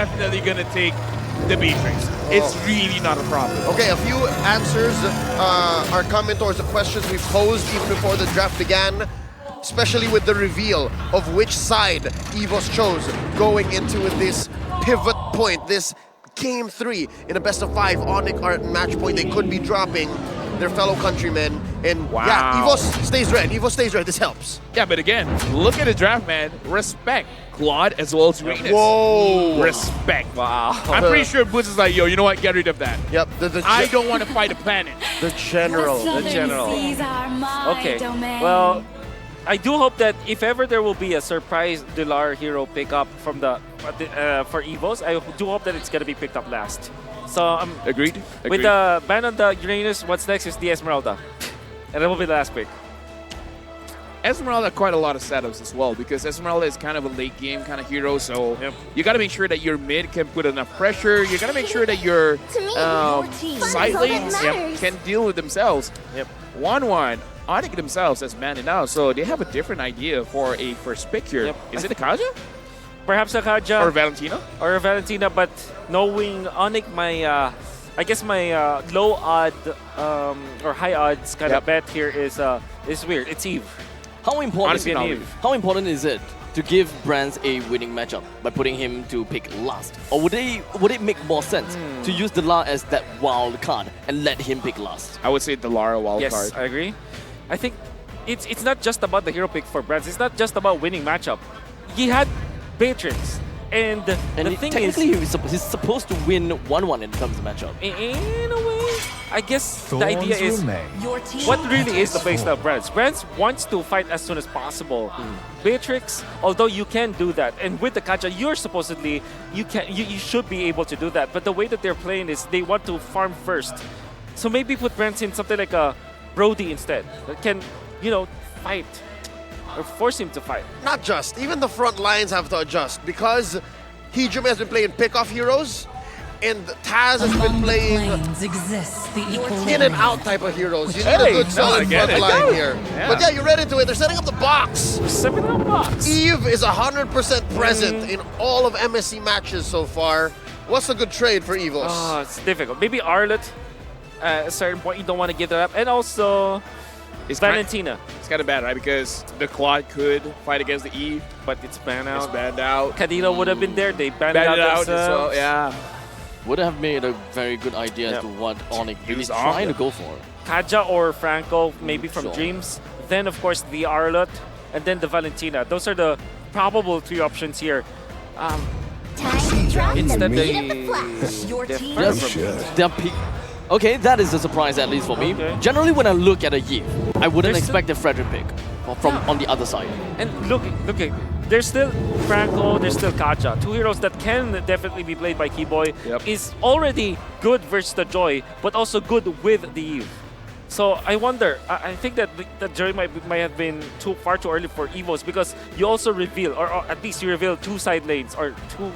definitely going to take the Beatrix. It's really not a problem. Okay, a few answers are coming towards the questions we posed even before the draft began, especially with the reveal of which side EVOS chose going into this pivot point, this Game 3 in a best-of-5 ONIC are at match point. They could be dropping their fellow countrymen. And yeah, EVOS stays red. EVOS stays red. This helps. Yeah, but again, look at the draft, man. Respect Claude as well as Renus. Whoa. Respect. Wow. I'm pretty sure Boots is like, yo, you know what? Get rid of that. Yep. I don't want to fight a planet. The general. The general. Okay. Well, I do hope that if ever there will be a surprise Delar hero pickup from for EVOS, I do hope that it's gonna be picked up last. So Agreed. With the ban on the Uranus, what's next is the Esmeralda, and that will be the last pick. Esmeralda quite a lot of setups as well, because Esmeralda is kind of a late game kind of hero, so you got to make sure that your mid can put enough pressure. You got to make sure that your side lanes can deal with themselves. 1-1. ONIC themselves as man now, so they have a different idea for a first pick here. Is it Akaja? Perhaps Akaja. Or Valentina? Or Valentina, but knowing ONIC, I guess my low odd or high odds kind of bet here is weird. It's Eve. How important, Honestly, how important is it to give Brands a winning matchup by putting him to pick last? Or would it make more sense to use Delar as that wild card and let him pick last? I would say Delara wild card. Yes, I agree. I think it's not just about the hero pick for Brands. It's not just about winning matchup. He had Beatrix. And the thing technically is, he's supposed to win 1-1 in terms of matchup. In a way, I guess the idea is what really is the baseline of Brands. Brands wants to fight as soon as possible. Beatrix, although you can do that, and with the Kaja, you're supposedly you should be able to do that. But the way that they're playing is they want to farm first. So maybe put Brands in something like a Brody instead that can, fight. Or force him to fight. Not just. Even the front lines have to adjust because Hijime has been playing pick-off heroes and Taz has been playing in and out type of heroes. You need a good solid front line here. Yeah. But yeah, you read into it. They're setting up the box. Setting up box. Eve is 100% present in all of MSC matches so far. What's a good trade for EVOS? Oh, it's difficult. Maybe Arlet. At a certain point, you don't want to give that up. And also, Valentina. It's kind of bad, right? Because the Claude could fight against the Eve, but it's banned out. It's banned out. Kadira would have been there. They banned it out as well. Yeah. Would have made a very good idea as to what ONIC really trying to go for. Kaja or Franco, maybe from Dreams. Then, of course, the Arlet. And then the Valentina. Those are the probable 3 options here. Instead, they're pick. Okay, that is a surprise, at least for me. Generally, when I look at a Eve, I wouldn't expect a Frederick pick from on the other side. And look, there's still Franco, there's still Kaja. 2 heroes that can definitely be played by Keyboy. Is already good versus the Joy, but also good with the Eve. So I wonder, I think that the Joy might have been far too early for EVOS because you also reveal, or at least you reveal 2 side lanes or 2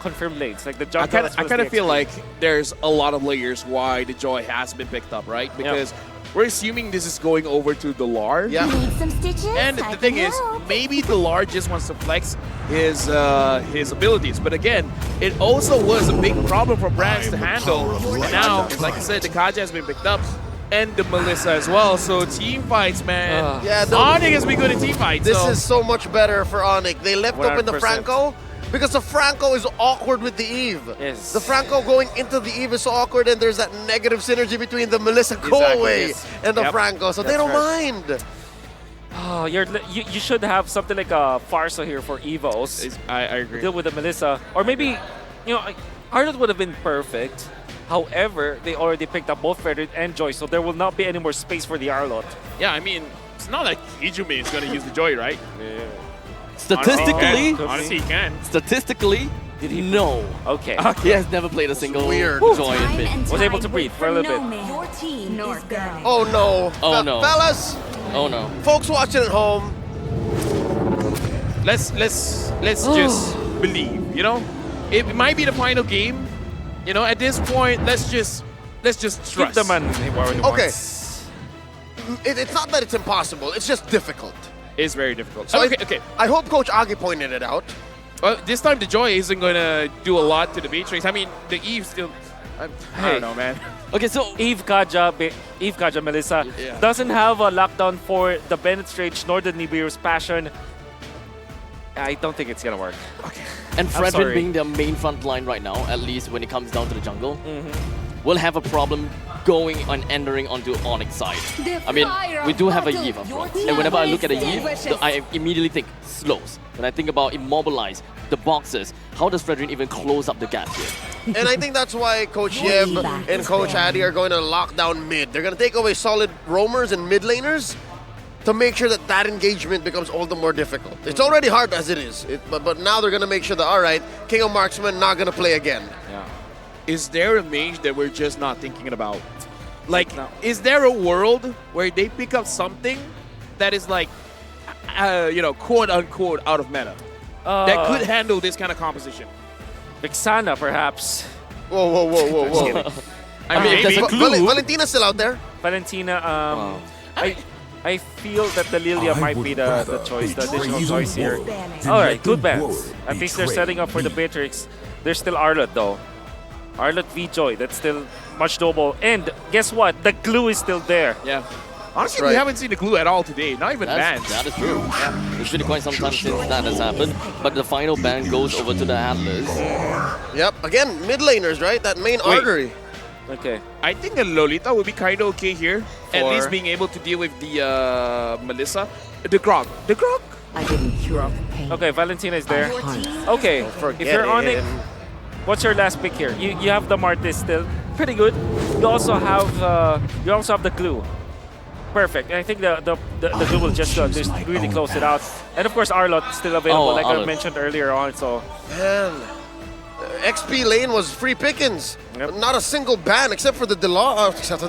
confirmed lanes, like the jungle. I kind of feel like there's a lot of layers why the Joy has been picked up, right? Because we're assuming this is going over to Delar. Yeah. Need some stitches? And the thing is, maybe Delar just wants to flex his abilities. But again, it also was a big problem for Brands to handle. And now, like I said, the Kaja has been picked up. And the Melissa as well. So team fights, man. Yeah, ONIC has been good at team fights. This is so much better for ONIC. They left open the 100%. Franco because the Franco is awkward with the Eve. Yes. The Franco going into the Eve is so awkward, and there's that negative synergy between the Melissa go-away and the Franco. So they don't mind. Oh, you should have something like a Farsa here for EVOS. I agree. Deal with the Melissa. Or maybe, Arnold would have been perfect. However, they already picked up both Frederick and Joy, so there will not be any more space for the Arlot. Yeah, I mean, it's not like Hijime is going to use the Joy, right? Yeah. Statistically, honestly, he can. Statistically, no. Okay. He has never played a single Joy in mid. Was able to breathe for a little bit. Your team is gone. Oh no. Oh no. Fellas, Oh no. folks watching at home, Let's just believe, It might be the final game. At this point, let's just trust. Keep the man. okay. It's not that it's impossible, it's just difficult. It's very difficult. So okay. I hope Coach Agi pointed it out. Well, this time the Joy isn't going to do a lot to the Beatrix. I mean, the Eve still... I Hey. don't know, man. Okay, so Eve Kaja, Melissa Yeah. doesn't have a lockdown for the Bennett's Rage nor the Nibiru's Passion. I don't think it's gonna work. and sorry. Fredrin being their main front line right now, at least when it comes down to the jungle, will have a problem going and entering onto ONIC side. I mean, we do have a Eve up front, and whenever I look at a Eve, I immediately think slows. When I think about immobilize, the boxes, how does Fredrin even close up the gaps here? And I think that's why Coach Yeb and Coach Addy are going to lock down mid. They're going to take away solid roamers and mid laners to make sure that that engagement becomes all the more difficult. It's already hard as it is, but now they're going to make sure that, all right, King of Marksman not going to play again. Yeah. Is there a mage that we're just not thinking about? Like, No. is there a world where they pick up something that is like, you know, quote unquote out of meta that could handle this kind of composition? Vixana, perhaps. Whoa. I mean, if there's maybe. a clue- Valentina's still out there. Valentina, I feel that the Lilia might be the choice, the additional choice here. Alright, good bans. At least they're setting up for the Beatrix. There's still Arlott though. Arlott v Joy, that's still much doable. And guess what? The glue is still there. Yeah. Honestly, right. we haven't seen the glue at all today. Not even bans. That is true. It's been quite some time since that has happened, but the final ban goes over to the Atlas. Yep, again, mid laners, right? That main artery. Okay. I think a Lolita would be kind of okay here. At For- least being able to deal with the Melissa. The Grog. I didn't cure the pain. Okay, Valentina is there. Okay, if Forget you're on it, it. what's your last pick here? You have the Martis still. Pretty good. You also have the glue. Perfect. And I think the glue will just really close it out. And of course Arlott still available, Oh, like I Arlott. mentioned earlier on. So Man, XP lane was free pickings. Yep. Not a single ban except for the except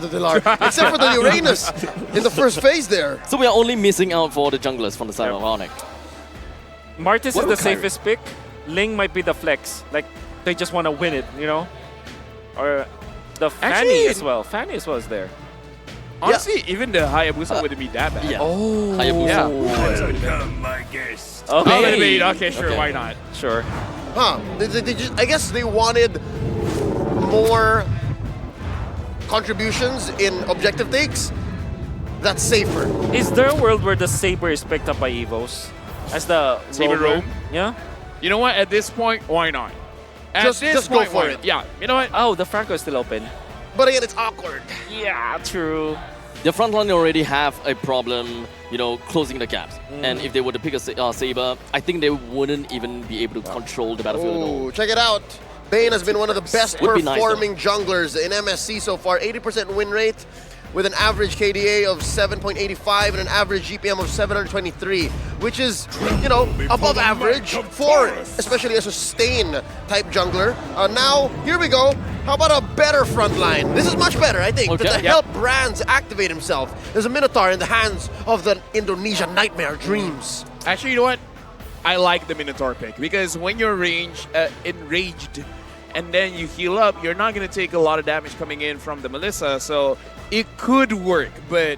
for the Uranus in the first phase there. So we are only missing out for the junglers from the side Yep. of ONIC. Martis What is the about Kyrie? safest pick. Ling might be the flex. Like they just want to win it, you know? Or the Fanny Actually- as well. Fanny as well is there. Honestly, even the Hayabusa wouldn't be that bad. Yeah. Oh. Hayabusa. Okay. Oh, wait, okay, sure, Okay. why not? Sure. Huh. They just, I guess they wanted more contributions in objective takes. That's safer. Is there a world where the Saber is picked up by EVOS? As the Saber roamer? roam? Yeah? You know what? At this point, why not? At Just this go point, for why it. not? Yeah, you know what? Oh, the Franco is still open. But again, it's awkward. Yeah, true. The front line already have a problem, you know, closing the gaps. And if they were to pick a Saber, I think they wouldn't even be able to control the battlefield at all. Oh, check it out. Bane has been one of the best Would be nice, performing junglers in MSC so far. 80% win rate with an average KDA of 7.85 and an average GPM of 723, which is, you know, above average for especially a sustain type jungler. Now, here we go. How about a better front line? This is much better, I think, Okay. to Yep. help Brands activate himself. There's a Minotaur in the hands of the Indonesia Nightmare Dreams. Actually, you know what? I like the Minotaur pick because when you're enraged and then you heal up, you're not going to take a lot of damage coming in from the Melissa, so it could work, but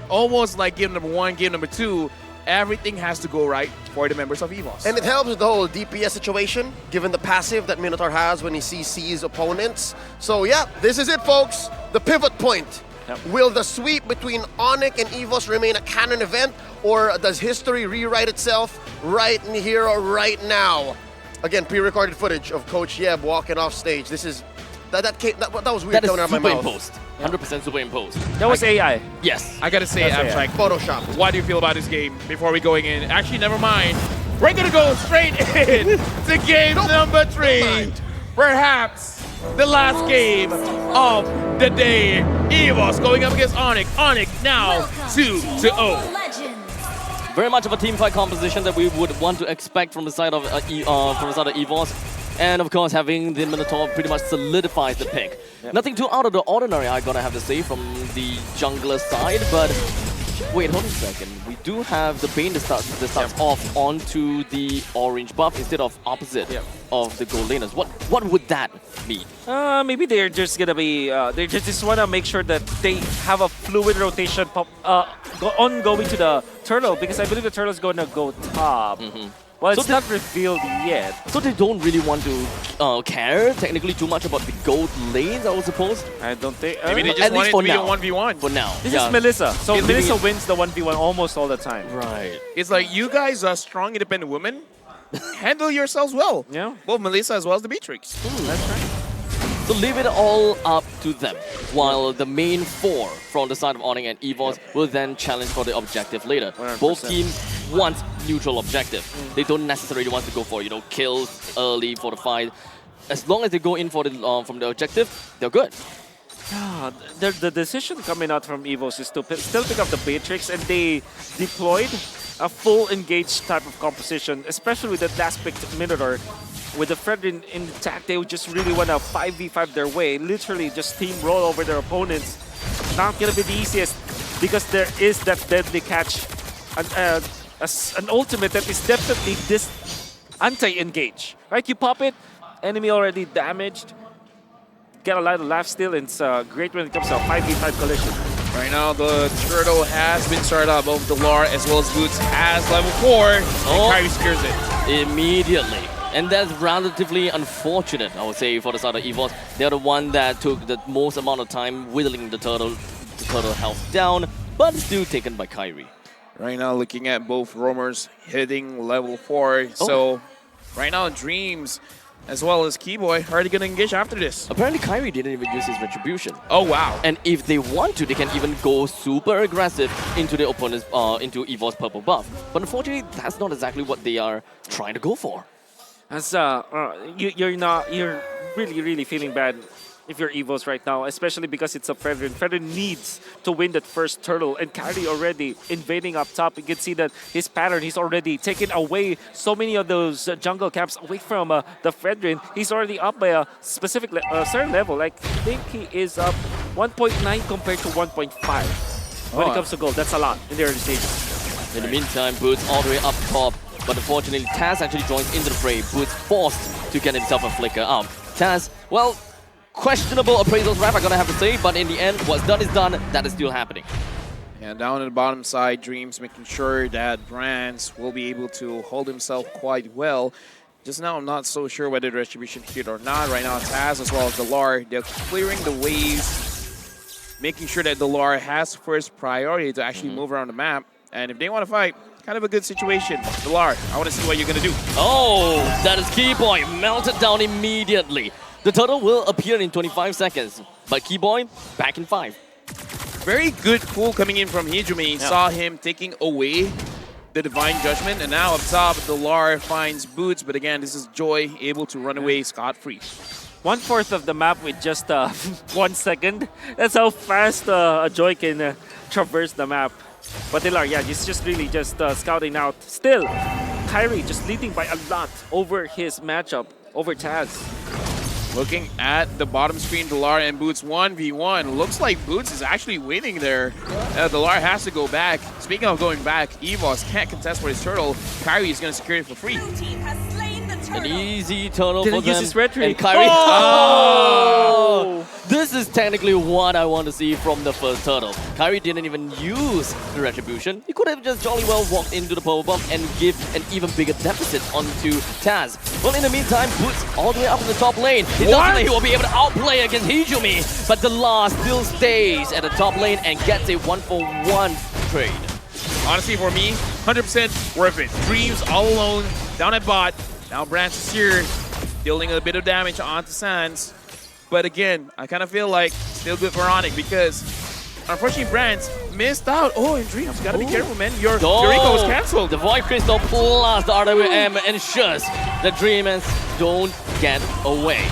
almost like game number 1, game number 2, everything has to go right for the members of EVOS. And it helps with the whole DPS situation, given the passive that Minotaur has when he CCs opponents. So yeah, this is it, folks. The pivot point. Yep. Will the sweep between ONIC and EVOS remain a canon event, or does history rewrite itself right here or right now? Again, pre-recorded footage of Coach Yeb walking off stage. This is that was weird That is coming out of my mouth. superimposed. 100% superimposed. That was AI. Yes. I got to say, That's Abstract, Photoshop. what do you feel about this game before we going in? Actually, never mind. We're going to go straight in to game number 3. mind. Perhaps the last game of the day. EVOS going up against ONIC. ONIC now 2-0. Legends. Very much of a team fight composition that we would want to expect from the side of EVOS. And of course, having the Minotaur pretty much solidifies the pick. Nothing too out of the ordinary, I gotta have to say, from the jungler side, but wait, hold on a second. We do have the Bane that starts off onto the orange buff instead of opposite of the gold laners. What would that mean? Maybe they're just gonna be. They just wanna make sure that they have a fluid rotation ongoing to the turtle, because I believe the turtle's gonna go top. Well, it's So not revealed yet. So they don't really want to care technically too much about the gold lanes, I would suppose. I don't think. Maybe they At just want least it for to be a now. 1v1. For now. This is Melissa. So It's Melissa really- wins the 1v1 almost all the time. Right. It's like, you guys are strong, independent women. Handle yourselves well. Yeah. Both Melissa as well as the Beatrix. That's right. So leave it all up to them, while the main four from the side of ONIC and EVOS will then challenge for the objective later. 100%. Both teams want neutral objective. They don't necessarily want to go for, kills early for the fight. As long as they go in for the from the objective, they're good. Ah, the decision coming out from EVOS is to still pick up the Beatrix, and they deployed a full engaged type of composition, especially with that last picked Minotaur. With the Fred in attack, they would just really want to 5v5 their way, literally just steamroll over their opponents. Not going to be the easiest, because there is that deadly catch, an ultimate that is definitely this anti-engage. Right, you pop it, enemy already damaged, get a lot of life steal, and it's great when it comes to a 5v5 collision. Right now, the turtle has been started up. Both Delar as well as Boots has level 4. And Kyrie secures it. Immediately. And that's relatively unfortunate, I would say, for the side of EVOS. They're the one that took the most amount of time whittling the turtle health down, but still taken by Kyrie. Right now, looking at both roamers hitting level 4. So, right now, Dreams as well as Keyboy are already going to engage after this. Apparently, Kyrie didn't even use his retribution. Oh, wow. And if they want to, they can even go super aggressive into the opponent's, into EVOS purple buff. But unfortunately, that's not exactly what they are trying to go for. As you're really feeling bad if you're EVOS right now, especially because it's a Fredrin. Fredrin needs to win that first turtle, and Kyrie already invading up top. You can see that his pattern, he's already taken away so many of those jungle camps away from the Fredrin. He's already up by a specific certain level. Like, I think he is up 1.9 compared to 1.5 when it comes to gold. That's a lot in the early stages. In the meantime, Boots all the way up top. But unfortunately, Taz actually joins into the fray. Boots forced to get himself a flicker out. Taz, well, questionable appraisals rap, I'm gonna have to say, but in the end, what's done is done. That is still happening. And down on the bottom side, Dreams making sure that Brands will be able to hold himself quite well. Just now, I'm not so sure whether the retribution hit or not. Right now, Taz as well as Delar, they're clearing the waves, making sure that Delar has first priority to actually move around the map. And if they want to fight, kind of a good situation. Delar, I want to see what you're going to do. Oh, that is Keyboy, melted down immediately. The turtle will appear in 25 seconds, but Keyboy, back in 5. Very good pull coming in from Hijumi. Saw him taking away the Divine Judgment, and now up top, Delar finds Boots, but again, this is Joy able to run away scot-free. 1/4 of the map with just 1 second. That's how fast Joy can traverse the map. But Delar, yeah, he's just really just scouting out. Still, Kyrie just leading by a lot over his matchup, over Taz. Looking at the bottom screen, Delar and Boots 1v1. Looks like Boots is actually winning there. Delar has to go back. Speaking of going back, EVOS can't contest for his turtle. Kyrie is going to secure it for free. An easy turtle Didn't for them. use his retreat. And Kyrie. Oh! This is technically what I want to see from the first turtle. Kyrie didn't even use the retribution. He could have just jolly well walked into the power bomb and give an even bigger deficit onto Taz. Well, in the meantime, Boots all the way up in the top lane. It doesn't like he will be able to outplay against Hijumi, but Delar still stays at the top lane and gets a 1-for-1 trade. Honestly, for me, 100% worth it. Dreams all alone, down at bot. Now Branch is here, dealing a bit of damage onto Sands. But again, I kind of feel like still good for ONIC because unfortunately Branch missed out. Oh, and Dreams, gotta be careful, man. Your Eco was cancelled. The Void Crystal plus the RWM ensures the Dreamers don't get away.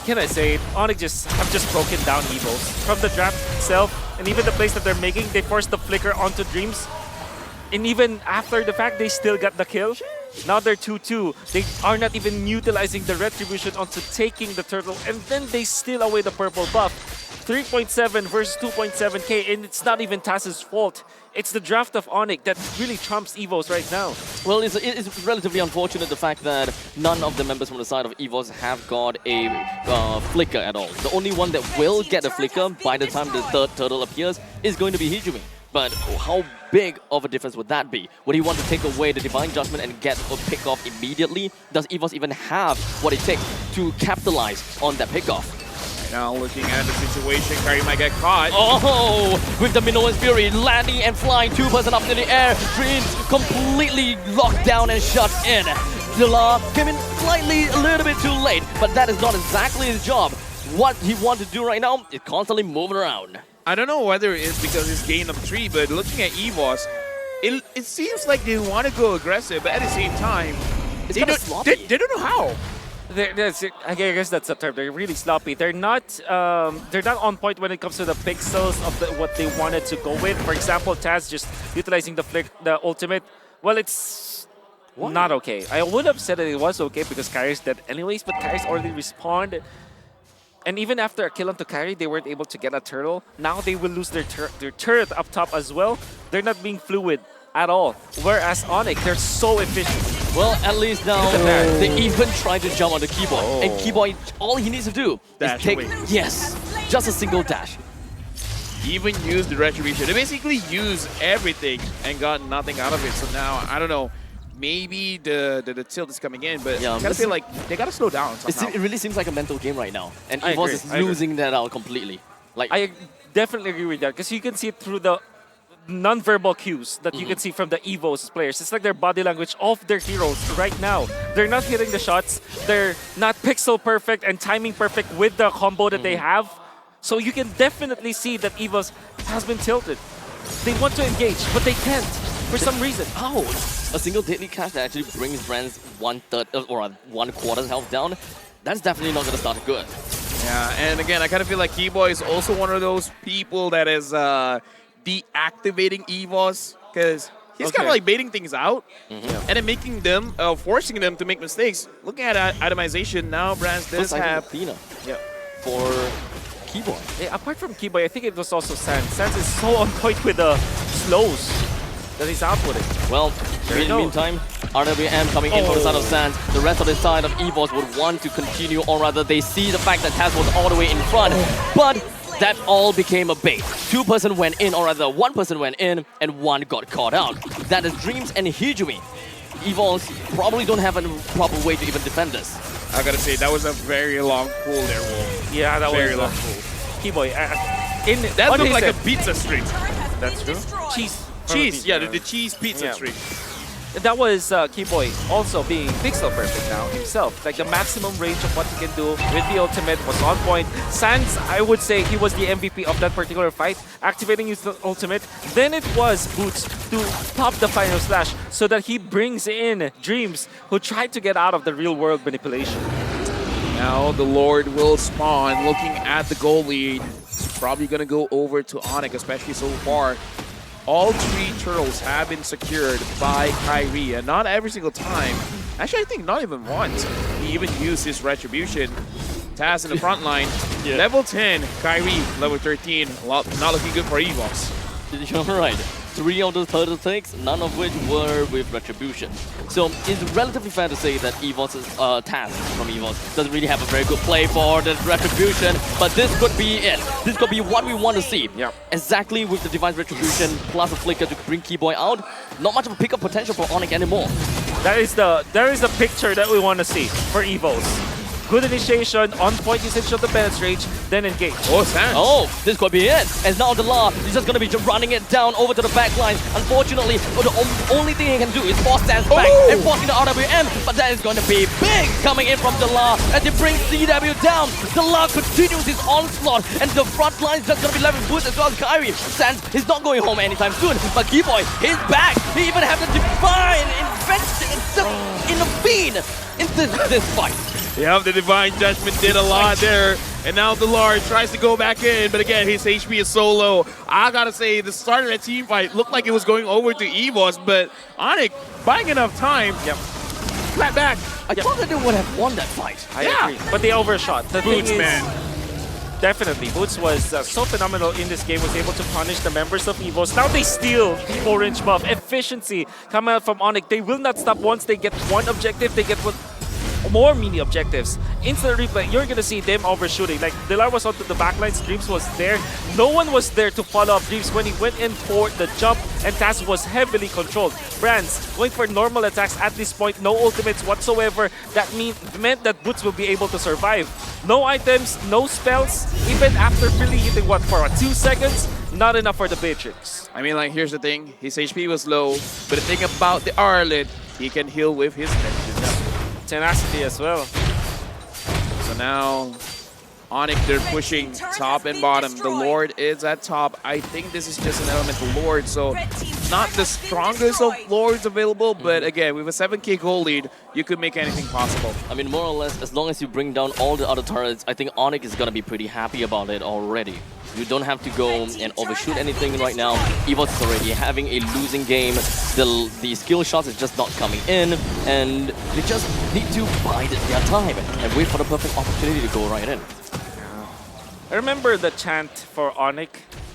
Can I say it? ONIC have just broken down EVOS. From the draft itself, and even the plays that they're making, they forced the flicker onto Dreams. And even after the fact, they still got the kill. Now they're 2-2. They are not even utilizing the retribution onto taking the turtle, and then they steal away the purple buff. 3.7 versus 2.7k, and it's not even Taz's fault. It's the draft of ONIC that really trumps EVOS right now. Well, it's relatively unfortunate the fact that none of the members from the side of EVOS have got a flicker at all. The only one that will get a flicker by the time the third turtle appears is going to be Hijumi. But how big of a difference would that be? Would he want to take away the Divine Judgment and get a pick-off immediately? Does EVOS even have what it takes to capitalize on that pick-off? Now looking at the situation, Kyrie might get caught. Oh, with the Minoan Fury landing and flying 2% up in the air, Dreams completely locked down and shut in. Dela came in slightly a little bit too late, but that is not exactly his job. What he wants to do right now is constantly moving around. I don't know whether it's because he's gained up 3, but looking at EVOS, it seems like they want to go aggressive, but at the same time, It's they kinda don't, sloppy. they don't know how. I guess that's the term. They're really sloppy. They're not on point when it comes to the pixels of what they wanted to go with. For example, Taz just utilizing the ultimate. Well, it's not okay. I would have said that it was okay because Kyrie's dead anyways, but Kyrie's already respawned. And even after a kill onto Kyrie, they weren't able to get a turtle. Now they will lose their turret up top as well. They're not being fluid at all. Whereas ONIC, they're so efficient. Well, at least now they even try to jump on the keyboard. And keyboard, all he needs to do Dash is take, away. yes, just a single dash. Even use the retribution. They basically use everything and got nothing out of it. So now, I don't know. Maybe the tilt is coming in, but Yeah, I gotta feel like they gotta slow down somehow. It really seems like a mental game right now. And I EVOS agree, is I agree. losing that out completely. Like, I definitely agree with that because you can see it through the non-verbal cues that you can see from the EVOS players. It's like their body language of their heroes right now. They're not hitting the shots. They're not pixel perfect and timing perfect with the combo that they have. So you can definitely see that EVOS has been tilted. They want to engage, but they can't for some reason. ouch! A single deadly catch that actually brings Brand's 1/3 or 1/4 health down. That's definitely not gonna start good. Yeah, and again, I kind of feel like Keyboy is also one of those people that is deactivating EVOS because he's kind of like baiting things out and then making them, forcing them to make mistakes. Looking at itemization now, Brands does First item have Athena yeah. for Keyboard. Yeah, apart from Keyboy, I think it was also Sans. Sans is so on point with the slows that he's outputting. Well, in the go. meantime, RWM coming in from the side of Sans. The rest of the side of EVOS would want to continue, or rather they see the fact that Taz was all the way in front, but that all became a bait. 2% went in, or rather 1% went in, and 1 got caught out. That is Dreams and Hijumi. EVOS probably don't have a proper way to even defend this. I gotta say, that was a very long pull there, Wolf. Yeah, that Very was long pull. Keyboy. That on looked his like a end. pizza streak. That's true. Cheese. Cheese, yeah, the cheese pizza Yeah. streak. That was Keyboy also being pixel perfect now himself. Like the maximum range of what he can do with the ultimate was on point. Sans, I would say he was the MVP of that particular fight, activating his ultimate. Then it was Boots to pop the final slash so that he brings in Dreams, who tried to get out of the real world manipulation. Now the Lord will spawn. Looking at the goal lead, it's probably gonna go over to ONIC, especially so far. All 3 turtles have been secured by Kyrie, and not every single time. Actually, I think not even once. He even used his retribution. Taz in the front line. Level 10, Kyrie, level 13. Not looking good for EVOS. You're right. 3 of those turtle takes, none of which were with Retribution. So it's relatively fair to say that EVOS's task from EVOS doesn't really have a very good play for the Retribution, but this could be it. This could be what we want to see. Yep. Exactly with the Divine Retribution plus a flicker to bring Keyboy out. Not much of a pickup potential for ONIC anymore. There is the picture that we want to see for EVOS. Good initiation, on point usage of the balance range, then engage. Oh, Sans. Oh, this could be it. And now the Law is just going to be running it down over to the back line. Unfortunately, the only thing he can do is force Sans back and forcing the RWM. But that is going to be big coming in from the Law as he brings CW down. The Law continues his onslaught and the front line is just going to be left with Boots as well as Kyrie. Sans is not going home anytime soon. But Keyboy, he's back. He even has the Divine invented in the Fiend into this fight. Yeah, the Divine Judgment did a lot there. And now the Lord tries to go back in, but again, his HP is so low. I gotta say, the start of that team fight looked like it was going over to EVOS, but ONIC buying enough time. Yep. Flat back. I thought that they would have won that fight. I agree. But they overshot. The Boots, thing is, man. Definitely. Boots was so phenomenal in this game, was able to punish the members of EVOS. Now they steal 4-inch buff. Efficiency coming out from ONIC. They will not stop once they get one objective. They get one. more mini objectives. Instant replay, you're gonna see them overshooting. Like, Dilar was onto the backlines, Dreams was there. No one was there to follow up Dreams when he went in for the jump, and Taz was heavily controlled. Brands going for normal attacks at this point, no ultimates whatsoever. That meant that Boots will be able to survive. No items, no spells, even after really hitting what, for 2 seconds? Not enough for the Beatrix. I mean, like, here's the thing. His HP was low, but the thing about the Arlet, he can heal with his vengeance. Tenacity as well. So now, ONIC, they're pushing top and bottom. The Lord is at top. I think this is just an elemental Lord, so not the strongest of Lords available, but again, with a 7k goal lead, you could make anything possible. I mean, more or less, as long as you bring down all the other turrets, I think ONIC is going to be pretty happy about it already. You don't have to go and overshoot anything right now. EVOS is already having a losing game. The skill shots is just not coming in, and they just need to bide their time and wait for the perfect opportunity to go right in. I remember the chant for ONIC,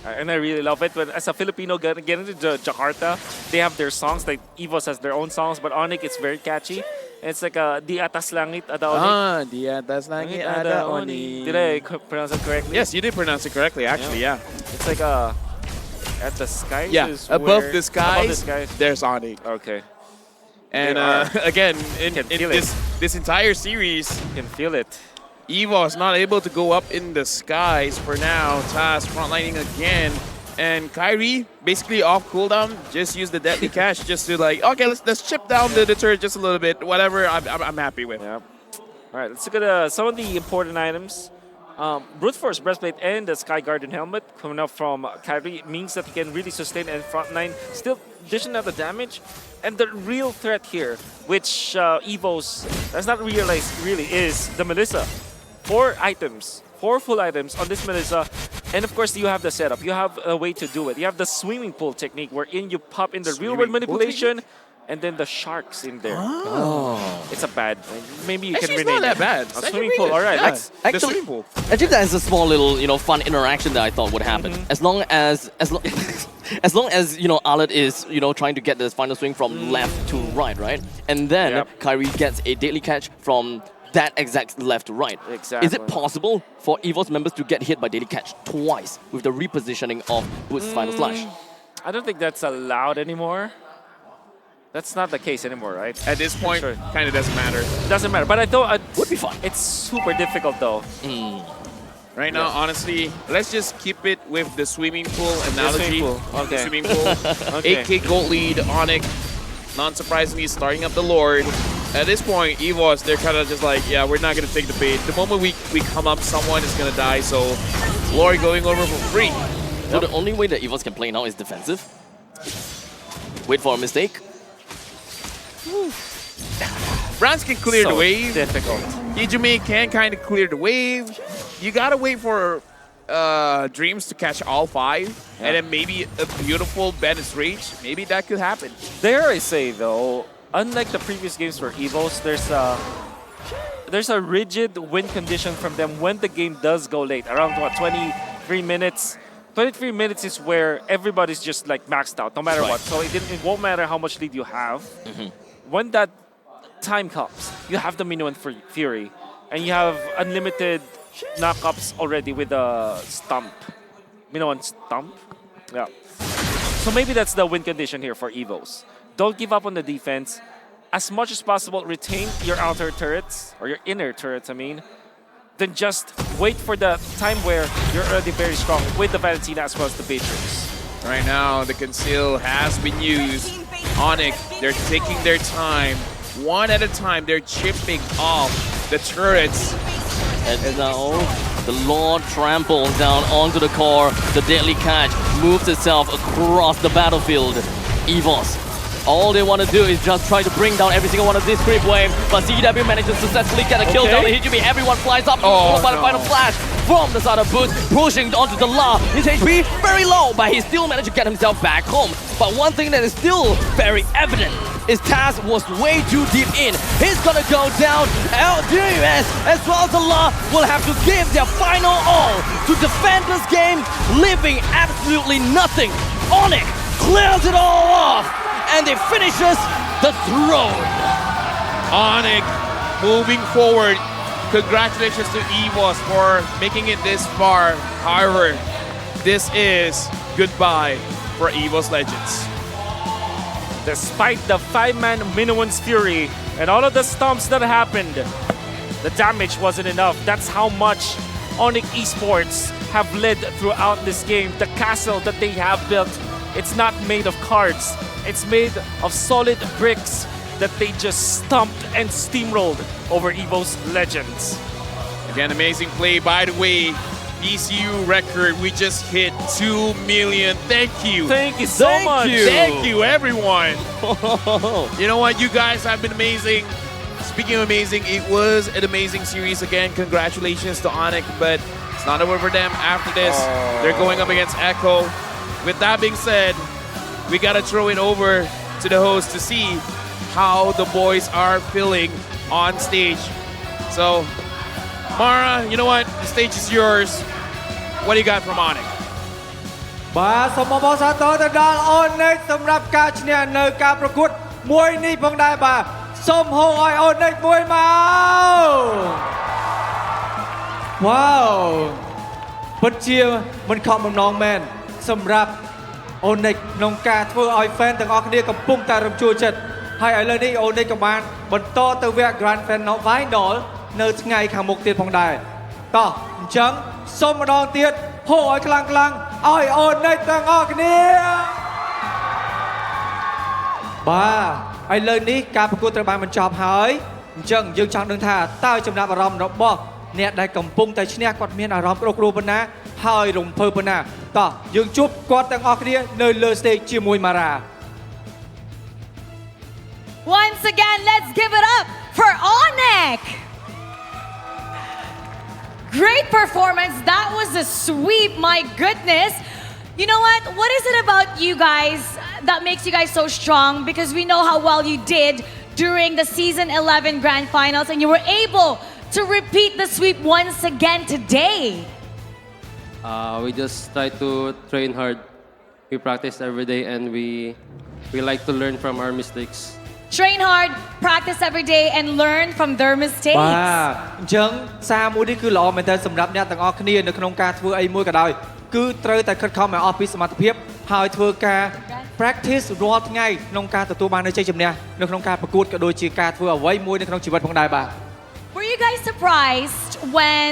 and I really love it. When as a Filipino getting into Jakarta, they have their songs. Like EVOS has their own songs, but ONIC is very catchy. It's like Di atas langit ada ONIC. Di atas langit ada ONIC. Did I pronounce it correctly? Yes, you did pronounce it correctly, actually, yeah. It's like at the skies. Yeah, is above where, the skies, above the skies. there's ONIC. Okay. And again, in this entire series, You can feel it. EVOS not able to go up in the skies for now. Taz frontlining again. And Kyrie basically off cooldown, just use the deadly catch just to like, okay, let's chip down the turret just a little bit. Whatever, I'm happy with. Yeah. All right, let's look at some of the important items. Brute Force Breastplate and the Sky Guardian Helmet coming up from Kyrie means that he can really sustain and frontline, still dishing out the damage. And the real threat here, which EVOS does not realize really, is the Melissa. 4 items. 4 full items on this Melissa, and of course you have the setup. You have a way to do it. You have the swimming pool technique wherein you pop in the real world manipulation and then the sharks in there. Oh. It's a bad. Maybe you Actually, can it's rename not that it. bad. A swimming pool, all right. Yeah, Actually, the swimming pool. Actually, that's a small little, fun interaction that I thought would happen. As long as Arlet is, trying to get this final swing from left to right? And then Kyrie gets a deadly catch from that exact left to right. Exactly. Is it possible for EVOS members to get hit by daily catch twice with the repositioning of Boost's final slash? I don't think that's allowed anymore. That's not the case anymore, right? At this point, kind of doesn't matter. Doesn't matter, but I thought Would be fun. it's super difficult though. Right now, honestly, let's just keep it with the swimming pool analogy. swimming pool. Okay. The swimming pool. Okay. 8k gold lead, ONIC. Not surprisingly, starting up the Lord. At this point, EVOS, they're kind of just like, yeah, we're not going to take the bait. The moment we come up, someone is going to die, so Lord going over for free. So the only way that EVOS can play now is defensive. Wait for a mistake. Brands can clear the wave. Difficult. Hijime can kind of clear the wave. You got to wait for Dreams to catch all 5, and then maybe a beautiful Bandit's Rage. Maybe that could happen. Dare I say though, unlike the previous games for EVOS, there's a rigid win condition from them when the game does go late, around what, 23 minutes. 23 minutes is where everybody's just like maxed out, no matter what. So it won't matter how much lead you have. When that time comes, you have the Minuan Fury, and you have unlimited knockups already with a stump. Minuan stump? Yeah. So maybe that's the win condition here for EVOS. Don't give up on the defense. As much as possible, retain your outer turrets, or your inner turrets, I mean. Then just wait for the time where you're already very strong with the Valentina as well as the Beatrix. Right now, the conceal has been used. ONIC, they're taking their time. One at a time, they're chipping off the turrets. And now, the Lord tramples down onto the core. The deadly catch moves itself across the battlefield. EVOS, all they want to do is just try to bring down every single one of these creep waves. But CW manages to successfully get a kill down the Hijime. Everyone flies up, followed by the final flash from the side of Boots, pushing onto the La. His HP very low, but he still managed to get himself back home. But one thing that is still very evident is Taz was way too deep in. He's gonna go down. LDUS as well as the La will have to give their final all to defend this game, leaving absolutely nothing. ONIC clears it all off, and they finishes the throne. ONIC moving forward. Congratulations to EVOS for making it this far. However, this is goodbye for EVOS Legends. Despite the 5-man Minuan's Fury and all of the stomps that happened, the damage wasn't enough. That's how much ONIC Esports have led throughout this game. The castle that they have built, it's not made of cards. It's made of solid bricks that they just stomped and steamrolled over EVOS Legends. Again, amazing play. By the way, ECU record, we just hit 2 million. Thank you. Thank you so much. Thank you, everyone. You know what? You guys have been amazing. Speaking of amazing, it was an amazing series again. Congratulations to ONIC, but it's not over for them after this. They're going up against Echo. With that being said, we got to throw it over to the host to see how the boys are feeling on stage. So, Mara, you know what? The stage is yours. What do you got from ONIC? បាទសូមអបអរសាទរទៅដល់ ONIC សម្រាប់ការឈ្នះនៅការប្រកួតមួយនេះផងដែរបាទសូមហៅឲ្យ ONIC មួយមកវ៉ាវពិតជាមិនខកបំណងមែនសម្រាប់ ONIC ក្នុងការធ្វើឲ្យ fan ទាំងអស់គ្នាកំពុងតែរំជួលចិត្តហើយឥឡូវនេះ ONIC ក៏បានបន្តទៅវគ្គ Grand Final នៅថ្ងៃខាងមុខទៀតផងដែរតោះអញ្ចឹងសូមម្ដងទៀតហូរឲ្យខ្លាំងៗឲ្យ ONIC ទាំងអស់គ្នាបាទឥឡូវនេះការប្រកួតត្រូវបានបញ្ចប់ហើយអញ្ចឹងយើងចង់ដឹងថាតើចំណាប់អារម្មណ៍របស់អ្នកដែលកំពុងតែឈ្នះគាត់មានអារម្មណ៍ក្តុកក្តៅប៉ុណ្ណាហើយរំភើបប៉ុណ្ណាតោះយើងជួបគាត់ទាំងអស់គ្នានៅលើ stage ជាមួយ Mara Once again, let's give it up for ONIC. Great performance. That was a sweep. My goodness. You know what? What is it about you guys that makes you guys so strong? Because we know how well you did during the Season 11 Grand Finals and you were able to repeat the sweep once again today. We just try to train hard. We practice every day and we like to learn from our mistakes. Train hard, practice every day and learn from their mistakes. បាទអញ្ចឹងសារមួយនេះគឺល្អមែនតើសម្រាប់អ្នកទាំងអស់គ្នានៅក្នុងការធ្វើអីមួយក៏ដោយគឺត្រូវតែខិតខំឲ្យអស់ពីសមត្ថភាពហើយធ្វើការ practice រាល់ថ្ងៃក្នុងការទទួលបាននូវជ័យជំនះនៅក្នុងការប្រកួតក៏ដូចជាការធ្វើអ្វីមួយនៅក្នុងជីវិតផងដែរបាទ Were you guys surprised when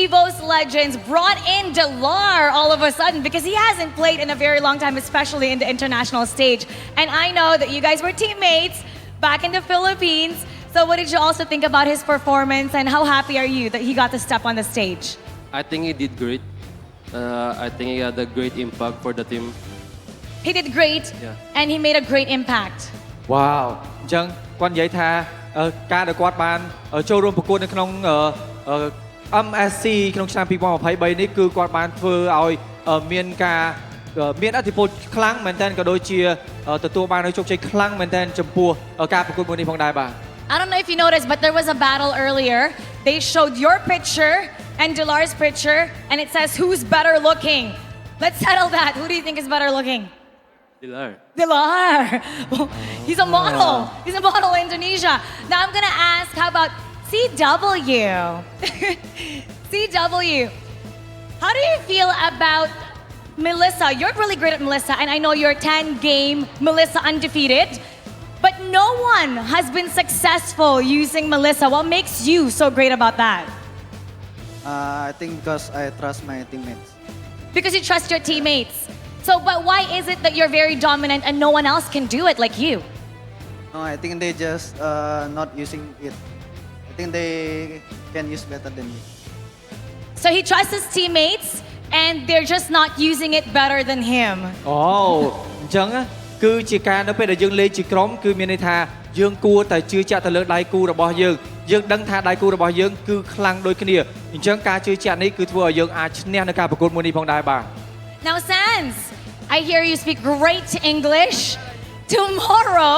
EVOS Legends brought in Delar all of a sudden because he hasn't played in a very long time, especially in the international stage. And I know that you guys were teammates back in the Philippines. So what did you also think about his performance and how happy are you that he got to step on the stage? I think he did great. I think he had a great impact for the team. He did great and he made a great impact. Wow អញ្ចឹងគាត់និយាយថាការដែលគាត់បានចូលរួមប្រកួតនៅក្នុងMSC ក្នុងឆ្នាំ2023នេះគឺគាត់បានធ្វើឲ្យមានឥទ្ធិពលខ្លាំងមែនទែនក៏ដូចជាទទួលបាននូវជោគជ័យខ្លាំងមែនទែនចំពោះការប្រកួតមួយនេះផងដែរបាទ I don't know if you noticed, but there was a battle earlier. They showed your picture and Delar's picture, and it says who's better looking. Let's settle that. Who do you think is better looking? Delar. Delar. He's a model. He's a model in Indonesia. Now I'm gonna ask, how about CW? CW. How do you feel about Melissa? You're really great at Melissa, and I know you're 10-game Melissa undefeated. But no one has been successful using Melissa. What makes you so great about that? I think because I trust my teammates. Because you trust your teammates. So, but why is it that you're very dominant and no one else can do it like you? No, I think they just not using it. I think they can use better than me. So he trusts his teammates and they're just not using it better than him. អូអញ្ចឹងគឺជាការនៅពេលដែលយើងលេងជាក្រុមគឺមានន័យថាយើងគួរតែជឿជាក់ទៅលើដៃគូរបស់យើងដឹងថាដៃគូរបស់យើងគឺខ្លាំងដូចគ្នាអញ្ចឹងការជឿជាក់នេះគឺធ្វើឲ្យយើងអាចឈ្នះនៅការប្រកួតមួយនេះផងដែរបាទ Now Sans, I hear you speak great English. Tomorrow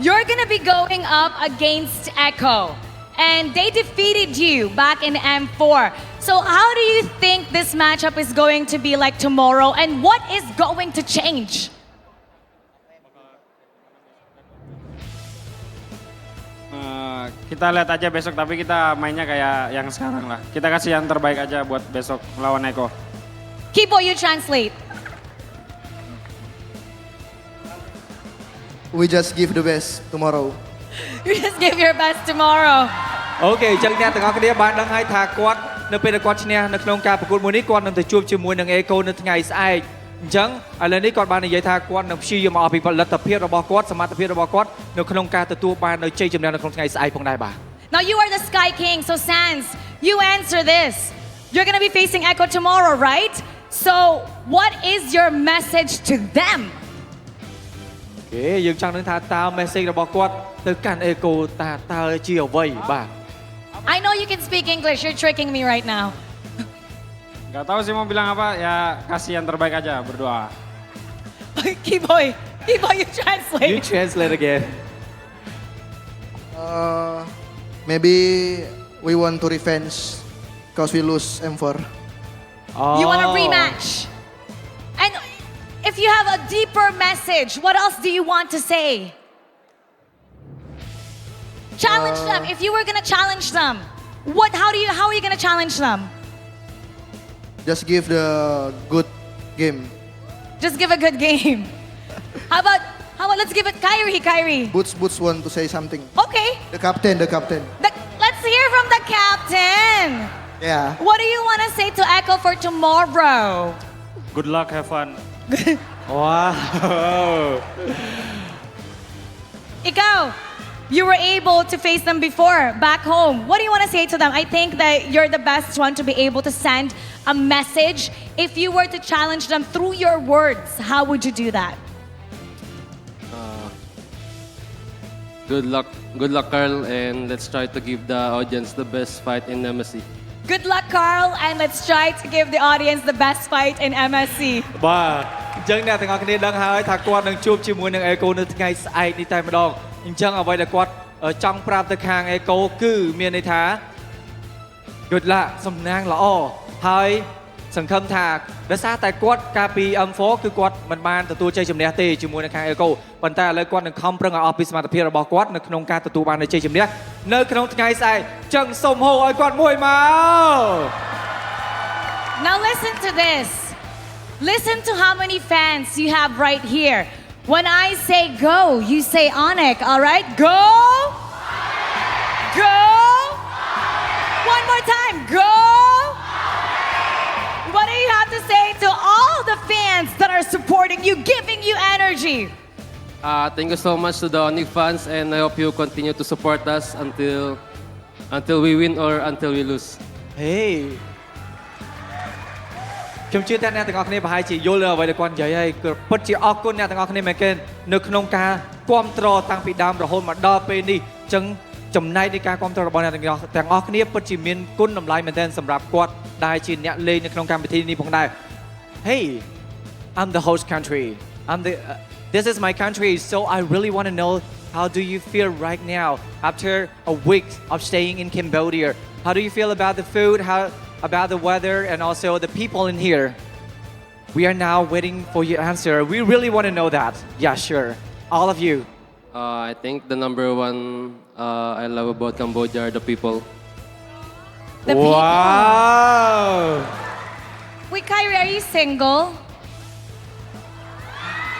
you're going to be going up against Echo and they defeated you back in M4. So how do you think this matchup is going to be like tomorrow and what is going to change? Kita lihat aja besok, tapi kita mainnya kayak yang sekarang lah. Kita kasih yang terbaik aja buat besok melawan Eko. Kipo, you translate. We just give the best tomorrow. You just give your best tomorrow. អូខេអញ្ចឹងអ្នកទាំងអស់គ្នាបានដឹងហើយថាគាត់នៅពេលដែលគាត់ឈ្នះនៅក្នុងការប្រកួតមួយនេះគាត់នឹងទៅជួបជាមួយនឹង Echo នៅថ្ងៃស្អែកអញ្ចឹងឥឡូវនេះគាត់បាននិយាយថាគាត់នឹងព្យាយាមឲ្យពីផលិតភាពរបស់គាត់សមត្ថភាពរបស់គាត់នៅក្នុងការទទួលបាននៅជ័យជំនះនៅក្នុងថ្ងៃស្អែកផងដែរបាទ Now you are the Sky King, so Sans, you answer this. You're going to be facing Echo tomorrow, right? So what is your message to them? អូខេយើងចង់ដឹងថាតើ message របស់គាត់ទៅកាន់ Echo តើជាអ្វីបាទ I know you can speak English. You're tricking me right now. Gak tahu sih mau bilang apa, ya kasih yang terbaik aja, berdoa. Kipo, you translate. You translate again Maybe we want to revenge because we lose M4. You want a rematch. And if you have a deeper message, what else do you want to say? Challenge them. If you were gonna challenge them, how are you gonna challenge them? Just give the good game. Just give a good game. How about let's give it Kyrie. Boots want to say something. Okay. The captain. Let's hear from the captain. Yeah. What do you want to say to Echo for tomorrow? Good luck, have fun. វ៉ា Ikaw, you were able to face them before back home. What do you want to say to them? I think that you're the best one to be able to send a message. If you were to challenge them through your words, how would you do that? Good luck, Carl, and let's try to give the audience the best fight in MSC. Good luck, Carl, and let's try to give the audience the best fight in MSC. បាទអញ្ចឹងអ្នកទាំងអស់គ្នាដឹងហើយថាគាត់នឹងជួបជាមួយនឹង Echo នៅថ្ងៃស្អែកនេះតែម្ដងអញ្ចឹងអ្វីដែលគាត់ចង់ប្រាប់ទៅខាង Echo គឺមានន័យថា Good luck សំណាងល្អហើយសង្ឃឹមថាដោយសារតែគាត់កាលពី M4 គឺគាត់មិនបានទទួលជ័យជំនះទេជាមួយនឹងខាង Echo ប៉ុន្តែឥឡូវគាត់នឹងខំប្រឹងឲ្យអស់ពីសមត្ថភាពរបស់គាត់នៅក្នុងការទទួលបានជ័យជំនះនៅក្នុងថ្ងៃស្អែកអញ្ចឹងសូមហៅឲ្យគាត់មួយមក Now listen to this. Listen to how many fans you have right here. When I say go, you say ONIC, all right? Go! Go! One more time, go! What do you have to say to all the fans that are supporting you, giving you energy? Thank you so much to the ONIC fans, and I hope you continue to support us until we win or until we lose. Hey. ខ្ញុំជឿថាអ្នកទាំងអស់គ្នាប្រហែលជាយល់អ្វីដែលគាត់និយាយហើយគឺពិតជាអរគុណអ្នកទាំងអស់គ្នាមែនទែននៅក្នុងការគ្រប់គ្រងតាំងពីដើមរហូតមកដល់ពេលនេះអញ្ចឹងចំណែកនៃការគ្រប់គ្រងរបស់អ្នកទាំងអស់គ្នាពិតជាមានគុណតម្លៃមែនទែនសម្រាប់គាត់ដែលជាអ្នកលេងនៅក្នុងកម្មវិធីនេះផងដែរ Hey I'm the host country this is my country so I really want to know how do you feel right now after a week of staying in Cambodia how do you feel about the food about the weather and also the people in here. We are now waiting for your answer. We really want to know that. Yeah, sure. All of you. I think the number one I love about Cambodia are the people. The people. Wow. Wait, Kyrie, are you single?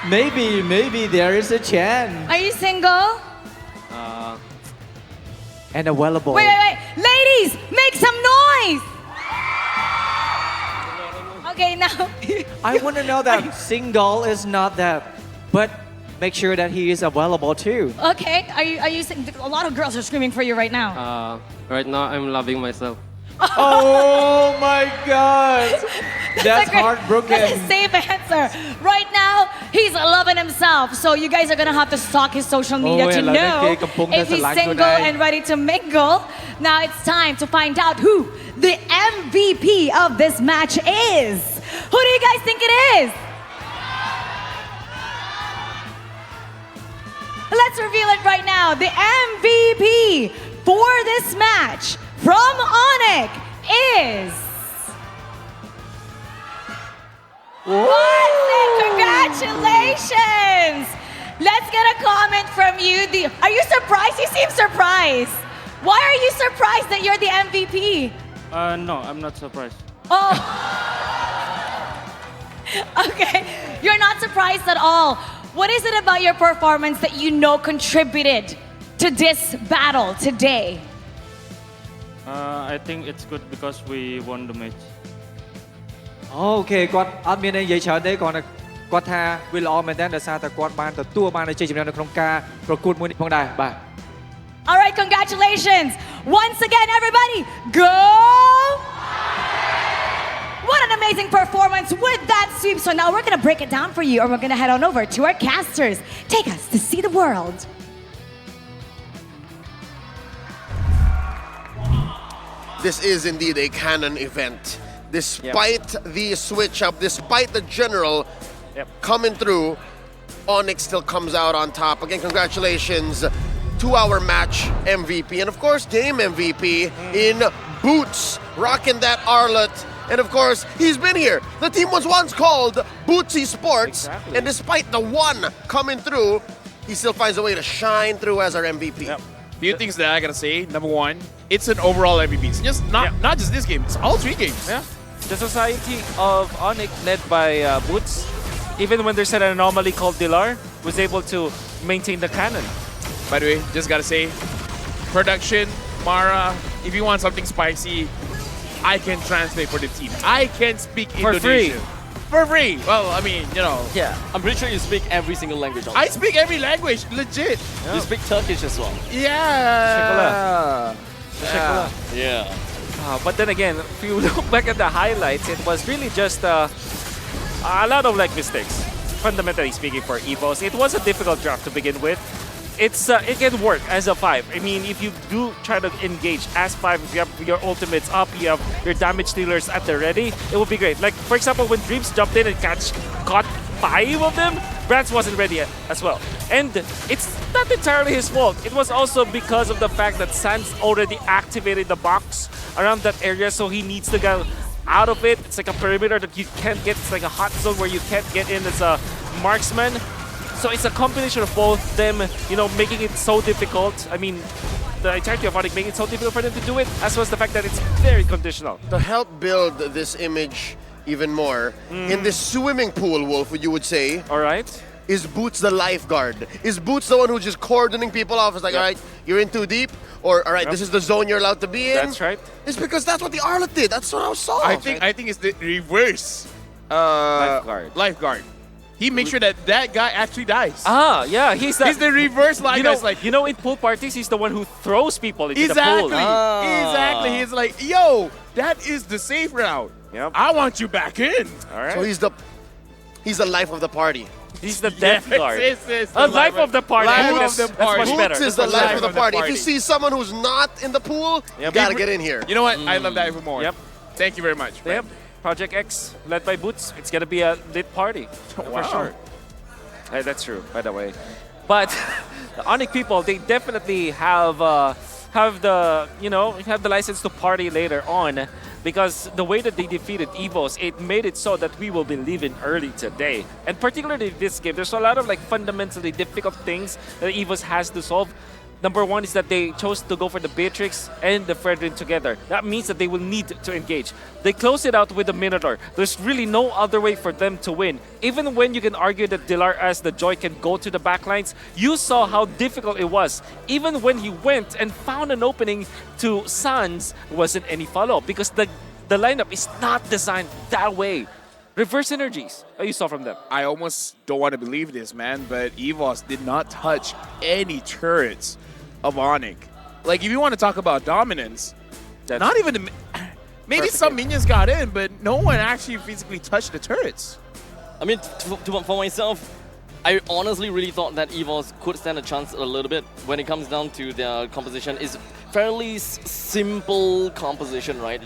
Maybe there is a chance. Are you single? And available. Wait. Ladies, make some noise. Okay, now. I want to know that single is not that, but make sure that he is available too. Okay, are you? A lot of girls are screaming for you right now. Right now, I'm loving myself. Oh my God, that's heartbroken. That's a safe answer. Right now, he's loving himself. So you guys are gonna have to stalk his social media to know if he's single and ready to mingle. Now it's time to find out who the MVP of this match is. Who do you guys think it is? Let's reveal it right now. The MVP for this match from ONIC is... What? Congratulations! Let's get a comment from you. Are you surprised? You seem surprised. Why are you surprised that you're the MVP? No, I'm not surprised. Oh. Okay, you're not surprised at all. What is it about your performance that you know contributed to this battle today? I think it's good because we won the match. អូខេគាត់អត់មានអីនិយាយច្រើនទេគាត់គាត់ថាវាល្អមែនតើដោយសារតែគាត់បានទទួលបានជ័យជំនះនៅក្នុងការប្រកួតមួយនេះផងដែរបាទ All right, congratulations. Once again, everybody, go! What an amazing performance with that sweep. So now we're going to break it down for you, and we're going to head on over to our casters. Take us to see the world. This is indeed a canon event. Despite the switch up, despite the general coming through, ONIC still comes out on top. Again, congratulations to our match MVP, and of course, game MVP in Boots, rocking that Arlet. And of course, he's been here. The team was once called Bootsy Sports, and despite the one coming through, he still finds a way to shine through as our MVP. Few things that I gotta say. Number one, it's an overall MVP. It's just not just this game. It's all 3 games. Yeah. The society of ONIC, led by Boots, even when there's an anomaly called Dilar, was able to maintain the canon. By the way, just gotta say, production, Mara, if you want something spicy, I can translate for the team. I can speak Indonesian. For free. Well, I mean, you know. Yeah, I'm pretty sure you speak every single language. I speak every language, legit. You speak Turkish as well. Yeah. Yeah. But then again, if you look back at the highlights, it was really just a lot of like mistakes. Fundamentally speaking, for EVOS, it was a difficult draft to begin with. It can work as a 5. I mean, if you do try to engage as 5, if you have your ultimates up, you have your damage dealers at the ready, it would be great. Like, for example, when Dreams jumped in and caught 5 of them, Brands wasn't ready yet as well. And it's not entirely his fault. It was also because of the fact that Sans already activated the box around that area, so he needs to get out of it. It's like a perimeter that you can't get. It's like a hot zone where you can't get in as a marksman. So it's a combination of both them, you know, making it so difficult. I mean, the entirety of ONIC making it so difficult for them to do it, as well as the fact that it's very conditional. To help build this image even more, in this swimming pool, Wolf, you would say, all right, is Boots the lifeguard? Is Boots the one who's just cordoning people off? It's like, all right, you're in too deep, or all right, this is the zone you're allowed to be in? That's right. It's because that's what the Arlet did. That's what I saw. I think it's the reverse lifeguard. He makes sure that guy actually dies. Ah, yeah, he's the reverse lifeguard. You know, in pool parties, he's the one who throws people into the pool. Exactly. He's like, yo, that is the safe route. Yep. I want you back in. All right. So he's the life of the party. He's the death guard. The life of the party. Life of the party. That's much better. Boots is the life of the party. If you see someone who's not in the pool, you gotta get in here. You know what? I love that even more. Yep. Thank you very much. Yep. Project X, led by Boots. It's gonna be a lit party for sure. Hey, that's true, by the way. But the ONIC people, they definitely have the license to party later on, because the way that they defeated EVOS, it made it so that we will be leaving early today. And particularly this game, there's a lot of like fundamentally difficult things that EVOS has to solve. Number one is that they chose to go for the Beatrix and the Fredrin together. That means that they will need to engage. They close it out with the Minotaur. There's really no other way for them to win. Even when you can argue that Dilar as the Joy can go to the backlines, you saw how difficult it was. Even when he went and found an opening to Sans, there wasn't any follow-up because the lineup is not designed that way. Reverse energies, you saw from them. I almost don't want to believe this, man, but EVOS did not touch any turrets of ONIC. Like, if you want to talk about dominance, not even maybe some minions got in, but no one actually physically touched the turrets. I mean, for myself, I honestly really thought that EVOS could stand a chance a little bit when it comes down to their composition. It's fairly simple composition, right?